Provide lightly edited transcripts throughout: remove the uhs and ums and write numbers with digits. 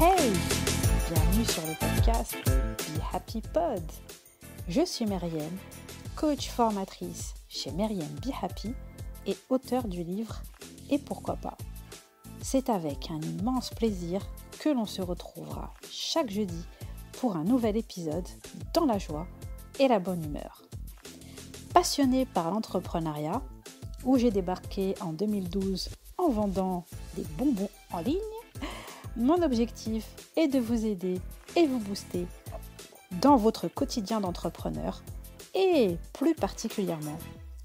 Hey! Bienvenue sur le podcast Be Happy Pod. Je suis Myriam, coach formatrice chez Myriam Be Happy et auteure du livre Et pourquoi pas. C'est avec un immense plaisir que l'on se retrouvera chaque jeudi pour un nouvel épisode dans la joie et la bonne humeur. Passionnée par l'entrepreneuriat, où j'ai débarqué en 2012 en vendant des bonbons en ligne, mon objectif est de vous aider et vous booster dans votre quotidien d'entrepreneur et plus particulièrement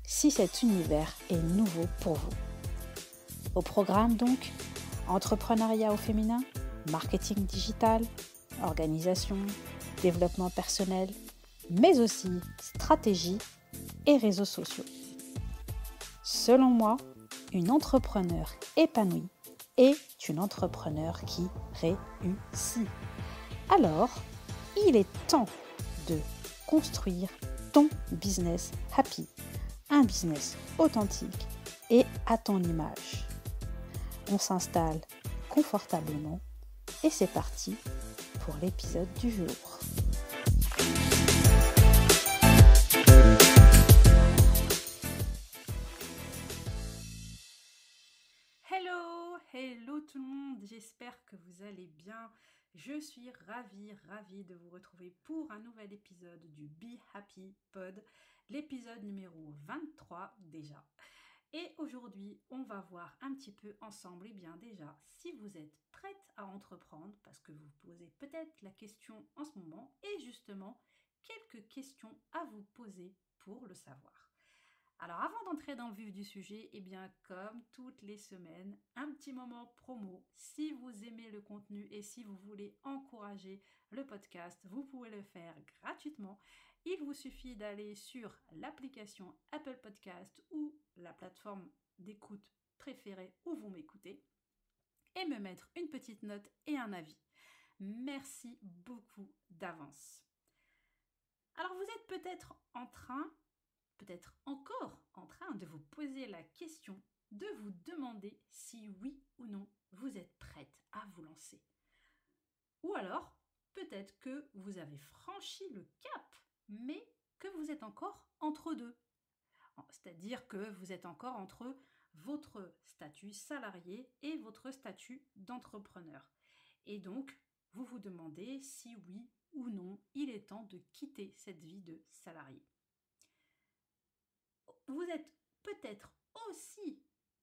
si cet univers est nouveau pour vous. Au programme donc, entrepreneuriat au féminin, marketing digital, organisation, développement personnel, mais aussi stratégie et réseaux sociaux. Selon moi, une entrepreneure épanouie est une entrepreneure qui réussit. Alors, il est temps de construire ton business happy, un business authentique et à ton image. On s'installe confortablement et c'est parti pour l'épisode du jour. Hello tout le monde, j'espère que vous allez bien. Je suis ravie de vous retrouver pour un nouvel épisode du Be Happy Pod, l'épisode numéro 23 déjà. Et aujourd'hui, on va voir un petit peu ensemble, déjà, si vous êtes prête à entreprendre, parce que vous posez peut-être la question en ce moment, et justement, quelques questions à vous poser pour le savoir. Alors avant d'entrer dans le vif du sujet, comme toutes les semaines, un petit moment promo. Si vous aimez le contenu et si vous voulez encourager le podcast, vous pouvez le faire gratuitement. Il vous suffit d'aller sur l'application Apple Podcast ou la plateforme d'écoute préférée où vous m'écoutez et me mettre une petite note et un avis. Merci beaucoup d'avance. Alors vous êtes peut-être encore en train de vous poser la question de vous demander si oui ou non vous êtes prête à vous lancer. Ou alors, peut-être que vous avez franchi le cap, mais que vous êtes encore entre deux. C'est-à-dire que vous êtes encore entre votre statut salarié et votre statut d'entrepreneur. Et donc, vous vous demandez si oui ou non il est temps de quitter cette vie de salarié. Vous êtes peut-être aussi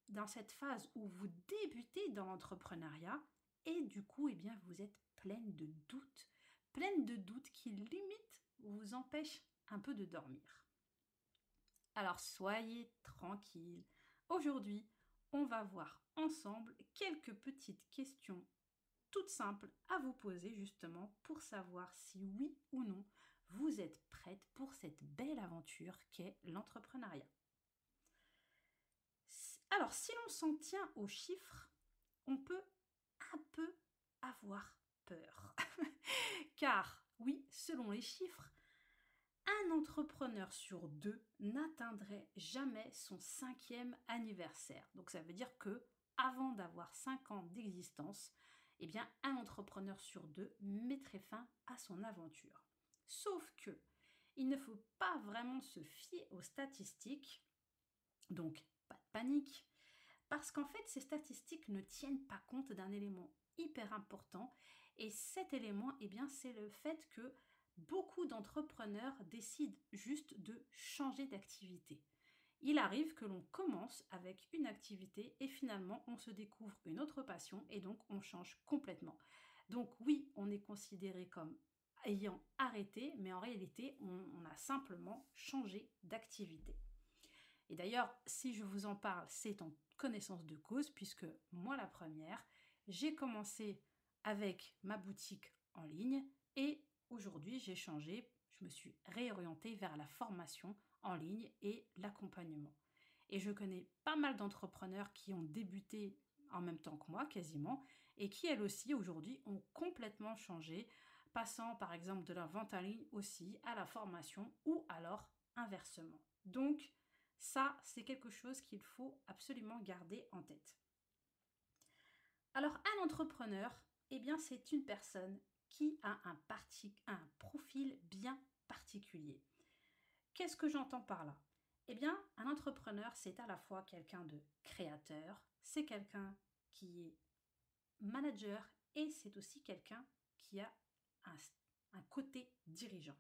dans cette phase où vous débutez dans l'entrepreneuriat et du coup, vous êtes pleine de doutes qui limite vous empêchent un peu de dormir. Alors soyez tranquille. Aujourd'hui, on va voir ensemble quelques petites questions toutes simples à vous poser justement pour savoir si oui ou non vous êtes prête pour cette belle aventure qu'est l'entrepreneuriat. Alors, si l'on s'en tient aux chiffres, on peut un peu avoir peur. Car, oui, selon les chiffres, un entrepreneur sur 2 n'atteindrait jamais son 5e anniversaire. Donc, ça veut dire que avant d'avoir 5 ans d'existence, un entrepreneur sur 2 mettrait fin à son aventure. Sauf que, il ne faut pas vraiment se fier aux statistiques. Donc, pas de panique, parce qu'en fait, ces statistiques ne tiennent pas compte d'un élément hyper important, et cet élément, c'est le fait que beaucoup d'entrepreneurs décident juste de changer d'activité. Il arrive que l'on commence avec une activité et finalement, on se découvre une autre passion et donc on change complètement. Donc oui, on est considéré comme ayant arrêté, mais en réalité, on a simplement changé d'activité. Et d'ailleurs, si je vous en parle, c'est en connaissance de cause, puisque moi, la première, j'ai commencé avec ma boutique en ligne et aujourd'hui, j'ai changé, je me suis réorientée vers la formation en ligne et l'accompagnement. Et je connais pas mal d'entrepreneurs qui ont débuté en même temps que moi, quasiment, et qui, elles aussi, aujourd'hui, ont complètement changé, passant par exemple de la vente en ligne aussi à la formation ou alors inversement. Donc, ça, c'est quelque chose qu'il faut absolument garder en tête. Alors, un entrepreneur, eh bien, c'est une personne qui a un profil bien particulier. Qu'est-ce que j'entends par là? Eh bien, un entrepreneur, c'est à la fois quelqu'un de créateur, c'est quelqu'un qui est manager et c'est aussi quelqu'un qui a un, un côté dirigeant.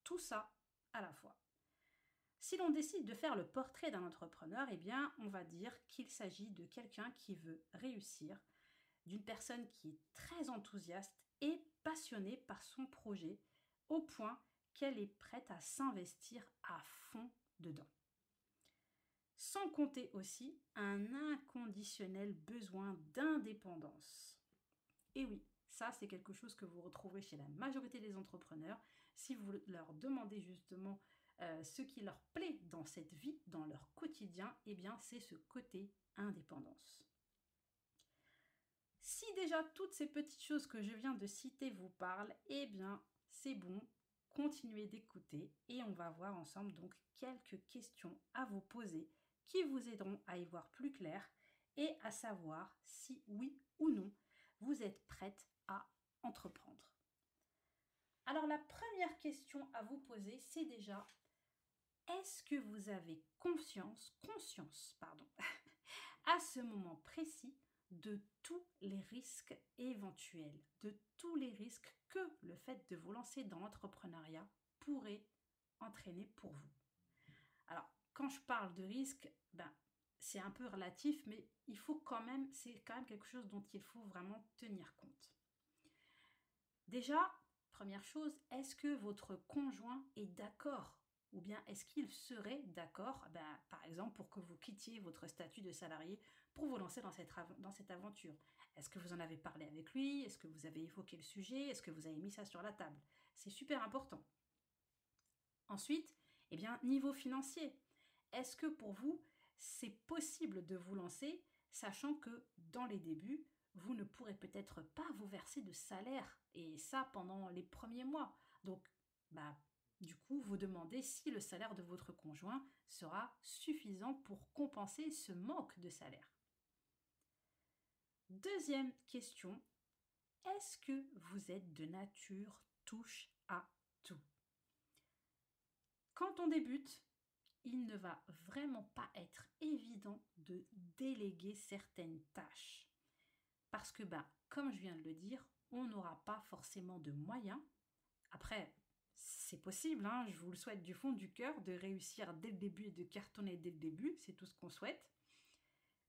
Tout ça à la fois. Si l'on décide de faire le portrait d'un entrepreneur, eh bien, on va dire qu'il s'agit de quelqu'un qui veut réussir, d'une personne qui est très enthousiaste et passionnée par son projet, au point qu'elle est prête à s'investir à fond dedans. Sans compter aussi un inconditionnel besoin d'indépendance. Et oui, ça c'est quelque chose que vous retrouverez chez la majorité des entrepreneurs. Si vous leur demandez justement ce qui leur plaît dans cette vie, dans leur quotidien, eh bien c'est ce côté indépendance. Si déjà toutes ces petites choses que je viens de citer vous parlent, eh bien c'est bon, continuez d'écouter et on va voir ensemble donc quelques questions à vous poser qui vous aideront à y voir plus clair et à savoir si oui ou non vous êtes prête à entreprendre. Alors la première question à vous poser, c'est déjà est-ce que vous avez conscience, à ce moment précis de tous les risques éventuels, de tous les risques que le fait de vous lancer dans l'entrepreneuriat pourrait entraîner pour vous. Alors, quand je parle de risques, c'est un peu relatif, mais c'est quand même quelque chose dont il faut vraiment tenir compte. Déjà, première chose, est-ce que votre conjoint est d'accord? Ou bien est-ce qu'il serait d'accord, par exemple, pour que vous quittiez votre statut de salarié pour vous lancer dans cette aventure? Est-ce que vous en avez parlé avec lui? Est-ce que vous avez évoqué le sujet? Est-ce que vous avez mis ça sur la table? C'est super important. Ensuite, eh bien, niveau financier, est-ce que pour vous, c'est possible de vous lancer, sachant que dans les débuts, vous ne pourrez peut-être pas vous verser de salaire, et ça pendant les premiers mois. Donc, du coup, vous demandez si le salaire de votre conjoint sera suffisant pour compenser ce manque de salaire. Deuxième question, est-ce que vous êtes de nature touche à tout? Quand on débute, il ne va vraiment pas être évident de déléguer certaines tâches. Parce que, comme je viens de le dire, on n'aura pas forcément de moyens. Après, c'est possible, hein, je vous le souhaite du fond du cœur, de réussir dès le début et de cartonner dès le début, c'est tout ce qu'on souhaite.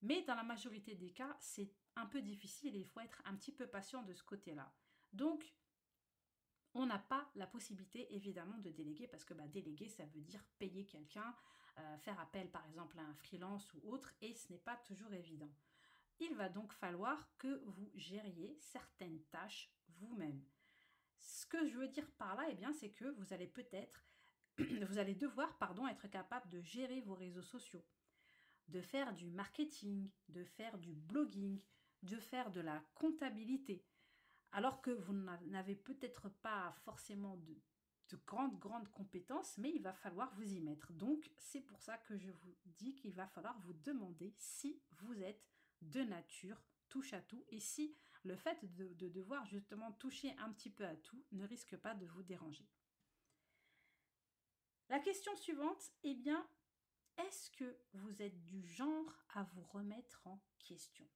Mais dans la majorité des cas, c'est un peu difficile et il faut être un petit peu patient de ce côté-là. Donc, on n'a pas la possibilité évidemment de déléguer parce que déléguer ça veut dire payer quelqu'un, faire appel par exemple à un freelance ou autre et ce n'est pas toujours évident. Il va donc falloir que vous gériez certaines tâches vous-même. Ce que je veux dire par là, c'est que vous allez devoir être capable de gérer vos réseaux sociaux, de faire du marketing, de faire du blogging, de faire de la comptabilité. Alors que vous n'avez peut-être pas forcément de grandes compétences, mais il va falloir vous y mettre. Donc, c'est pour ça que je vous dis qu'il va falloir vous demander si vous êtes de nature touche à tout et si le fait de devoir justement toucher un petit peu à tout ne risque pas de vous déranger. La question suivante, est-ce que vous êtes du genre à vous remettre en question?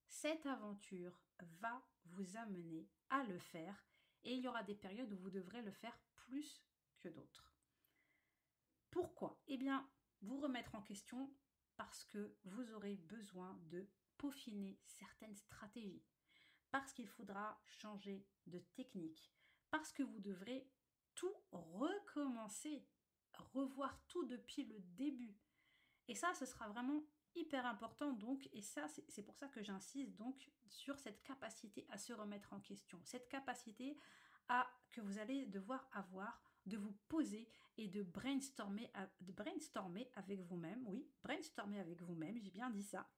Cette aventure va vous amener à le faire et il y aura des périodes où vous devrez le faire plus que d'autres. Pourquoi? Vous remettre en question parce que vous aurez besoin de peaufiner certaines stratégies, parce qu'il faudra changer de technique, parce que vous devrez tout recommencer, revoir tout depuis le début. Et ça, ce sera vraiment hyper important donc, et ça c'est pour ça que j'insiste donc sur cette capacité à se remettre en question, cette capacité que vous allez devoir avoir de vous poser et de brainstormer avec vous-même, oui, brainstormer avec vous-même, j'ai bien dit ça,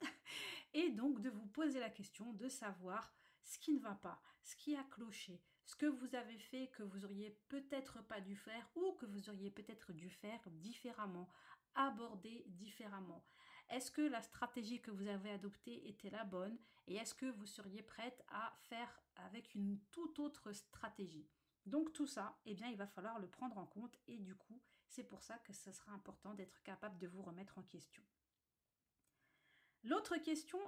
et donc de vous poser la question de savoir ce qui ne va pas, ce qui a cloché, ce que vous avez fait que vous auriez peut-être pas dû faire ou que vous auriez peut-être dû faire différemment, aborder différemment. Est-ce que la stratégie que vous avez adoptée était la bonne? Et est-ce que vous seriez prête à faire avec une toute autre stratégie? Donc tout ça, eh bien, il va falloir le prendre en compte et du coup, c'est pour ça que ce sera important d'être capable de vous remettre en question. L'autre question,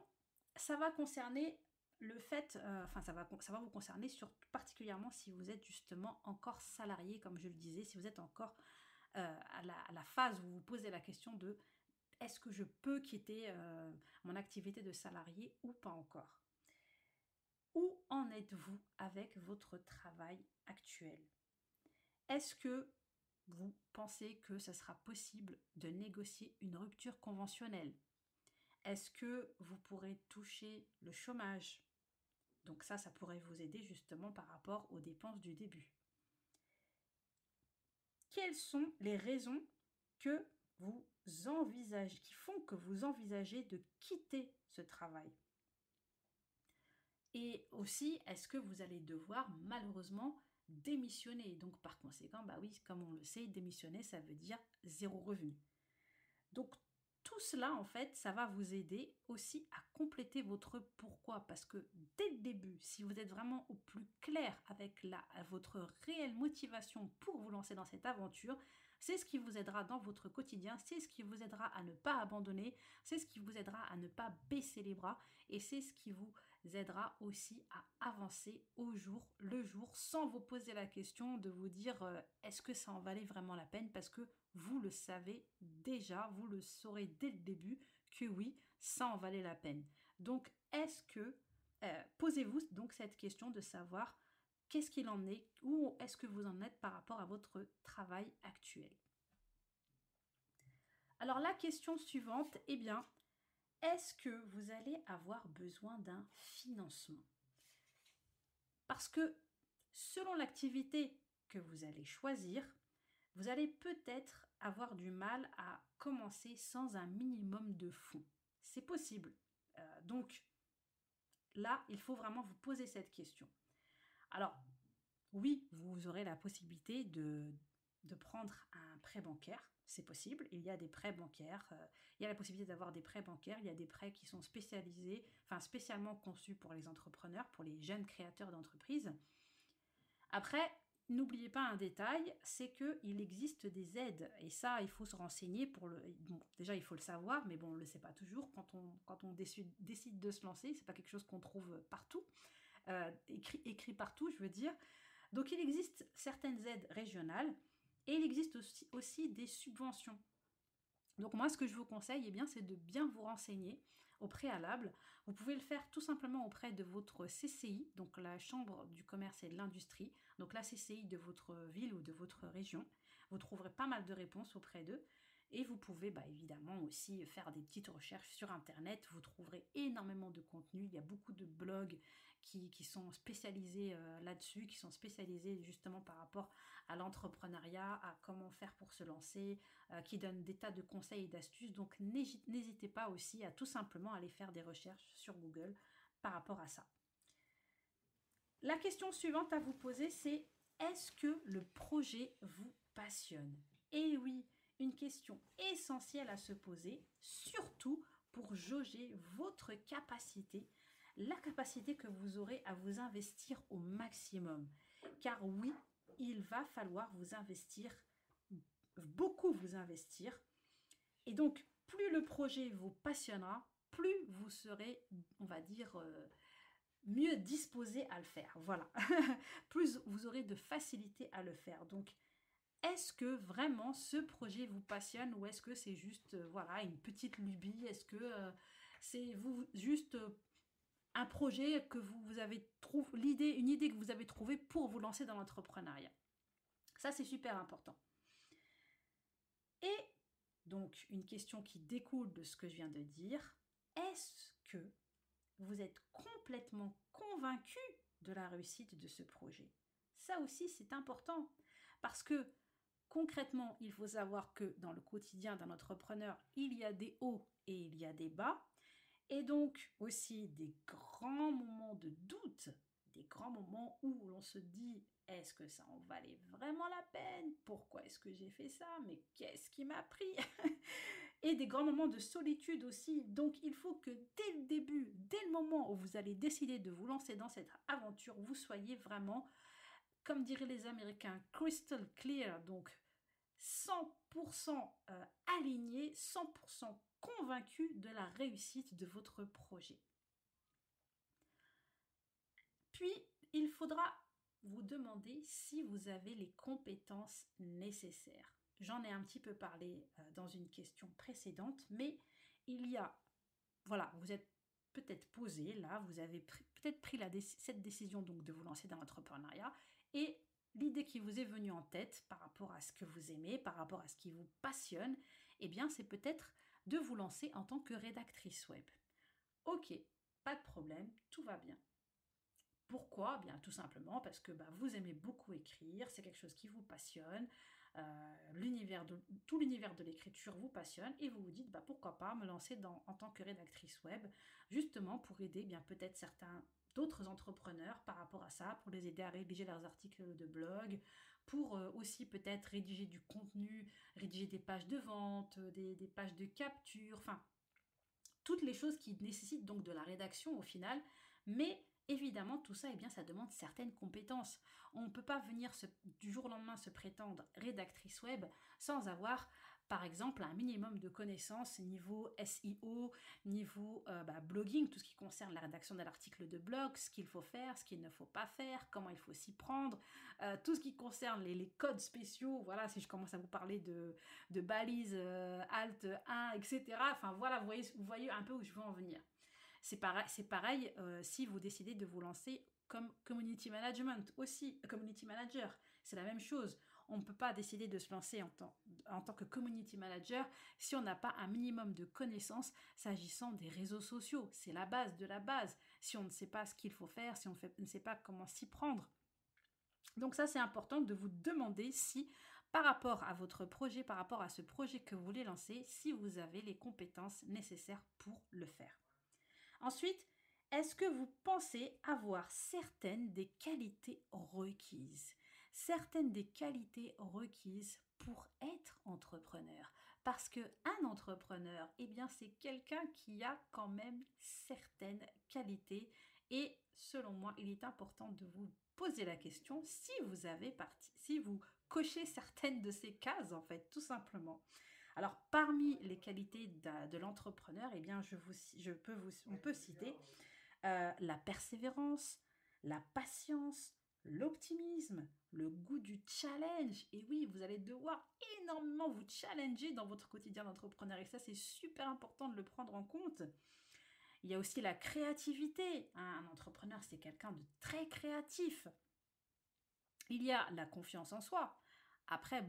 ça va concerner le fait, ça va vous concerner particulièrement si vous êtes justement encore salarié, comme je le disais, si vous êtes encore à la phase où vous vous posez la question de est-ce que je peux quitter mon activité de salarié ou pas encore? Où en êtes-vous avec votre travail actuel? Est-ce que vous pensez que ce sera possible de négocier une rupture conventionnelle? Est-ce que vous pourrez toucher le chômage? Donc ça pourrait vous aider justement par rapport aux dépenses du début. Quelles sont les raisons que vous envisagez, qui font que vous envisagez de quitter ce travail? Et aussi, est-ce que vous allez devoir malheureusement démissionner? Donc par conséquent, bah oui, comme on le sait, démissionner, ça veut dire zéro revenu. Donc tout cela, en fait, ça va vous aider aussi à compléter votre pourquoi. Parce que dès le début, si vous êtes vraiment au plus clair avec votre réelle motivation pour vous lancer dans cette aventure, c'est ce qui vous aidera dans votre quotidien, c'est ce qui vous aidera à ne pas abandonner, c'est ce qui vous aidera à ne pas baisser les bras et c'est ce qui vous aidera aussi à avancer au jour le jour sans vous poser la question de vous dire est-ce que ça en valait vraiment la peine, parce que vous le savez déjà, vous le saurez dès le début que oui, ça en valait la peine. Donc, posez-vous donc cette question de savoir qu'est-ce qu'il en est, où est-ce que vous en êtes par rapport à votre travail actuel. Alors, la question suivante, eh bien, est-ce que vous allez avoir besoin d'un financement? Parce que selon l'activité que vous allez choisir, vous allez peut-être avoir du mal à commencer sans un minimum de fonds. C'est possible. Donc là, il faut vraiment vous poser cette question. Alors, oui, vous aurez la possibilité de prendre un prêt bancaire. C'est possible. Il y a des prêts bancaires. Il y a la possibilité d'avoir des prêts bancaires. Il y a des prêts qui sont spécialisés, enfin spécialement conçus pour les entrepreneurs, pour les jeunes créateurs d'entreprises. Après, n'oubliez pas un détail, c'est qu'il existe des aides. Et ça, il faut se renseigner pour le... Bon, déjà, il faut le savoir, mais bon, on ne le sait pas toujours. Quand on décide de se lancer, c'est pas quelque chose qu'on trouve partout, écrit partout, je veux dire. Donc, il existe certaines aides régionales et il existe aussi des subventions. Donc moi, ce que je vous conseille, eh bien, c'est de bien vous renseigner au préalable. Vous pouvez le faire tout simplement auprès de votre CCI, donc la Chambre du commerce et de l'industrie, donc la CCI de votre ville ou de votre région. Vous trouverez pas mal de réponses auprès d'eux. Et vous pouvez évidemment aussi faire des petites recherches sur Internet. Vous trouverez énormément de contenu. Il y a beaucoup de blogs qui sont spécialisés là-dessus, qui sont spécialisés justement par rapport à l'entrepreneuriat, à comment faire pour se lancer, qui donnent des tas de conseils et d'astuces. Donc n'hésitez pas aussi à tout simplement aller faire des recherches sur Google par rapport à ça. La question suivante à vous poser, c'est est-ce que le projet vous passionne? Et oui, une question essentielle à se poser, surtout pour jauger votre capacité, la capacité que vous aurez à vous investir au maximum. Car oui, il va falloir vous investir, beaucoup vous investir. Et donc, plus le projet vous passionnera, plus vous serez, on va dire, mieux disposé à le faire. Voilà. Plus vous aurez de facilité à le faire. Donc, est-ce que vraiment ce projet vous passionne ou est-ce que c'est juste voilà, une petite lubie? Est-ce que c'est juste un projet que vous avez trouvé, une idée que vous avez trouvée pour vous lancer dans l'entrepreneuriat? Ça, c'est super important. Et donc, une question qui découle de ce que je viens de dire, est-ce que vous êtes complètement convaincu de la réussite de ce projet? Ça aussi, c'est important parce que concrètement, il faut savoir que dans le quotidien d'un entrepreneur, il y a des hauts et il y a des bas, et donc aussi des grands moments de doute, des grands moments où l'on se dit est-ce que ça en valait vraiment la peine? Pourquoi est-ce que j'ai fait ça? Mais qu'est-ce qui m'a pris? et des grands moments de solitude aussi. Donc il faut que dès le début, dès le moment où vous allez décider de vous lancer dans cette aventure, vous soyez vraiment, comme diraient les Américains, crystal clear, donc 100% aligné, 100% convaincu de la réussite de votre projet. Puis, il faudra vous demander si vous avez les compétences nécessaires. J'en ai un petit peu parlé dans une question précédente, mais il y a, voilà, vous êtes peut-être posé là, vous avez peut-être pris cette décision donc de vous lancer dans l'entrepreneuriat et l'idée qui vous est venue en tête par rapport à ce que vous aimez, par rapport à ce qui vous passionne, eh bien c'est peut-être de vous lancer en tant que rédactrice web. Ok, pas de problème, tout va bien. Pourquoi? Bien tout simplement parce que vous aimez beaucoup écrire, c'est quelque chose qui vous passionne, tout l'univers de l'écriture vous passionne et vous vous dites pourquoi pas me lancer en tant que rédactrice web, justement pour aider peut-être certains d'autres entrepreneurs par rapport à ça, pour les aider à rédiger leurs articles de blog, pour aussi peut-être rédiger du contenu, rédiger des pages de vente, des pages de capture, enfin toutes les choses qui nécessitent donc de la rédaction au final, mais évidemment tout ça, ça demande certaines compétences. On ne peut pas venir du jour au lendemain se prétendre rédactrice web sans avoir par exemple un minimum de connaissances niveau SEO, niveau blogging, tout ce qui concerne la rédaction de l'article de blog, ce qu'il faut faire, ce qu'il ne faut pas faire, comment il faut s'y prendre, tout ce qui concerne les codes spéciaux, voilà, si je commence à vous parler de balises Alt 1, etc. Enfin voilà, vous voyez un peu où je veux en venir. C'est pareil si vous décidez de vous lancer comme community management aussi, community manager, c'est la même chose. On ne peut pas décider de se lancer en tant que community manager si on n'a pas un minimum de connaissances s'agissant des réseaux sociaux. C'est la base de la base. Si on ne sait pas ce qu'il faut faire, si on ne sait pas comment s'y prendre. Donc ça, c'est important de vous demander si, par rapport à votre projet, par rapport à ce projet que vous voulez lancer, si vous avez les compétences nécessaires pour le faire. Ensuite, est-ce que vous pensez avoir certaines des qualités requises? Certaines des qualités requises pour être entrepreneur. Parce qu'un entrepreneur, c'est quelqu'un qui a quand même certaines qualités. Et selon moi, il est important de vous poser la question si vous cochez certaines de ces cases, en fait, tout simplement. Alors, parmi les qualités de l'entrepreneur, on peut citer la persévérance, la patience, l'optimisme, le goût du challenge. Et oui, vous allez devoir énormément vous challenger dans votre quotidien d'entrepreneur. Et ça, c'est super important de le prendre en compte. Il y a aussi la créativité. Un entrepreneur, c'est quelqu'un de très créatif. Il y a la confiance en soi. Après,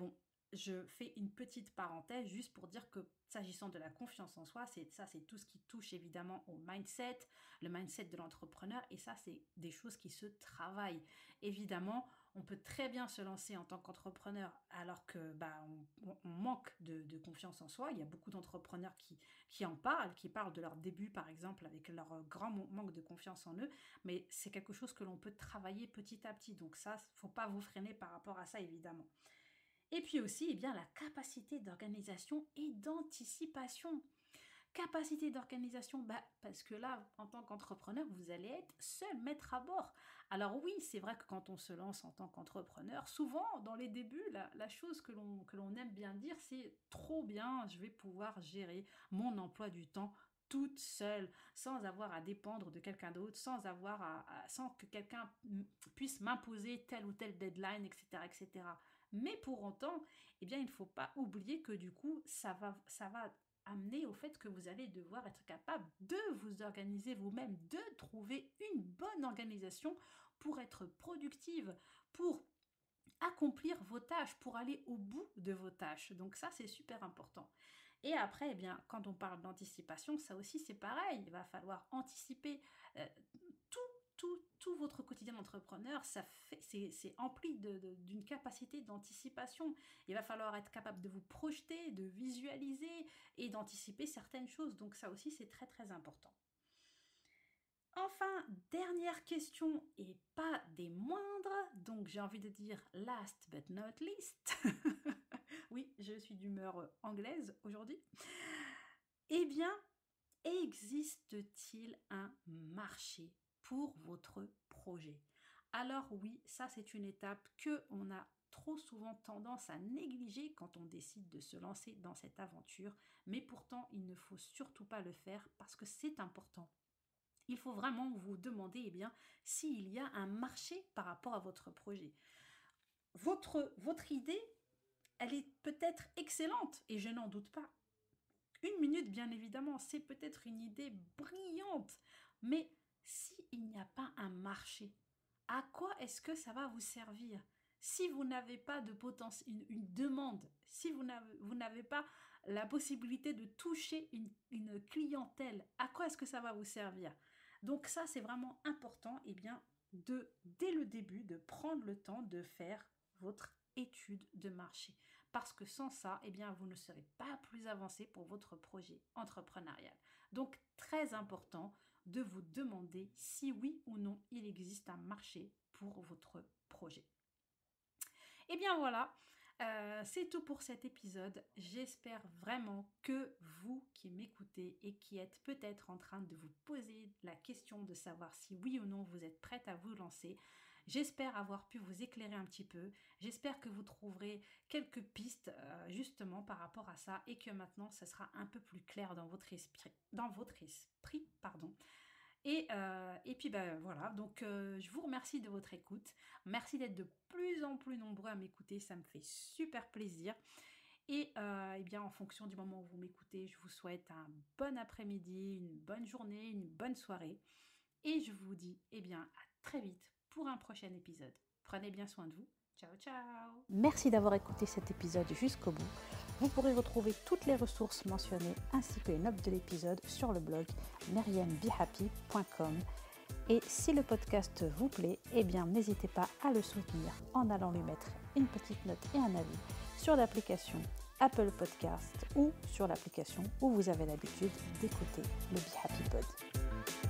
je fais une petite parenthèse juste pour dire que s'agissant de la confiance en soi, c'est tout ce qui touche évidemment au mindset, le mindset de l'entrepreneur, et ça, c'est des choses qui se travaillent. Évidemment, on peut très bien se lancer en tant qu'entrepreneur alors que on manque de confiance en soi. Il y a beaucoup d'entrepreneurs qui en parlent, qui parlent de leur début par exemple avec leur grand manque de confiance en eux, mais c'est quelque chose que l'on peut travailler petit à petit. Donc ça, il ne faut pas vous freiner par rapport à ça évidemment. Et puis aussi, la capacité d'organisation et d'anticipation. Capacité d'organisation, parce que là, en tant qu'entrepreneur, vous allez être seul maître à bord. Alors oui, c'est vrai que quand on se lance en tant qu'entrepreneur, souvent, dans les débuts, la chose que l'on aime bien dire, c'est trop bien, je vais pouvoir gérer mon emploi du temps toute seule, sans avoir à dépendre de quelqu'un d'autre, sans que quelqu'un puisse m'imposer telle ou telle deadline, etc., etc. Mais pour autant, il ne faut pas oublier que du coup, ça va amener au fait que vous allez devoir être capable de vous organiser vous-même, de trouver une bonne organisation pour être productive, pour accomplir vos tâches, pour aller au bout de vos tâches. Donc ça, c'est super important. Et après, quand on parle d'anticipation, ça aussi c'est pareil. Il va falloir anticiper tout votre quotidien d'entrepreneur, c'est empli d'une capacité d'anticipation. Il va falloir être capable de vous projeter, de visualiser et d'anticiper certaines choses. Donc ça aussi, c'est très très important. Enfin, dernière question et pas des moindres, donc j'ai envie de dire last but not least. Oui, je suis d'humeur anglaise aujourd'hui. Eh bien, existe-t-il un marché pour votre projet? Alors oui, ça c'est une étape que on a trop souvent tendance à négliger quand on décide de se lancer dans cette aventure, mais pourtant il ne faut surtout pas le faire parce que c'est important. Il faut vraiment vous demander eh bien, s'il y a un marché par rapport à votre projet. Votre idée, elle est peut-être excellente et je n'en doute pas. Une minute, bien évidemment, c'est peut-être une idée brillante, mais s'il n'y a pas un marché, à quoi est-ce que ça va vous servir? Si vous n'avez pas de potentiel, une demande, si vous n'avez pas la possibilité de toucher une clientèle, à quoi est-ce que ça va vous servir? Donc ça, c'est vraiment important, eh bien, dès le début, de prendre le temps de faire votre étude de marché. Parce que sans ça, eh bien, vous ne serez pas plus avancé pour votre projet entrepreneurial. Donc, très important de vous demander si oui ou non il existe un marché pour votre projet. Et bien voilà, c'est tout pour cet épisode. J'espère vraiment que vous qui m'écoutez et qui êtes peut-être en train de vous poser la question de savoir si oui ou non vous êtes prête à vous lancer, j'espère avoir pu vous éclairer un petit peu. J'espère que vous trouverez quelques pistes justement par rapport à ça et que maintenant ce sera un peu plus clair dans votre esprit, pardon. Et puis ben voilà, donc je vous remercie de votre écoute. Merci d'être de plus en plus nombreux à m'écouter, ça me fait super plaisir. Et bien en fonction du moment où vous m'écoutez, je vous souhaite un bon après-midi, une bonne journée, une bonne soirée. Et je vous dis eh bien à très vite pour un prochain épisode. Prenez bien soin de vous. Ciao ciao. Merci d'avoir écouté cet épisode jusqu'au bout. Vous pourrez retrouver toutes les ressources mentionnées ainsi que les notes de l'épisode sur le blog meriembehappy.com. Et si le podcast vous plaît, eh bien n'hésitez pas à le soutenir en allant lui mettre une petite note et un avis sur l'application Apple Podcast ou sur l'application où vous avez l'habitude d'écouter le Be Happy Pod.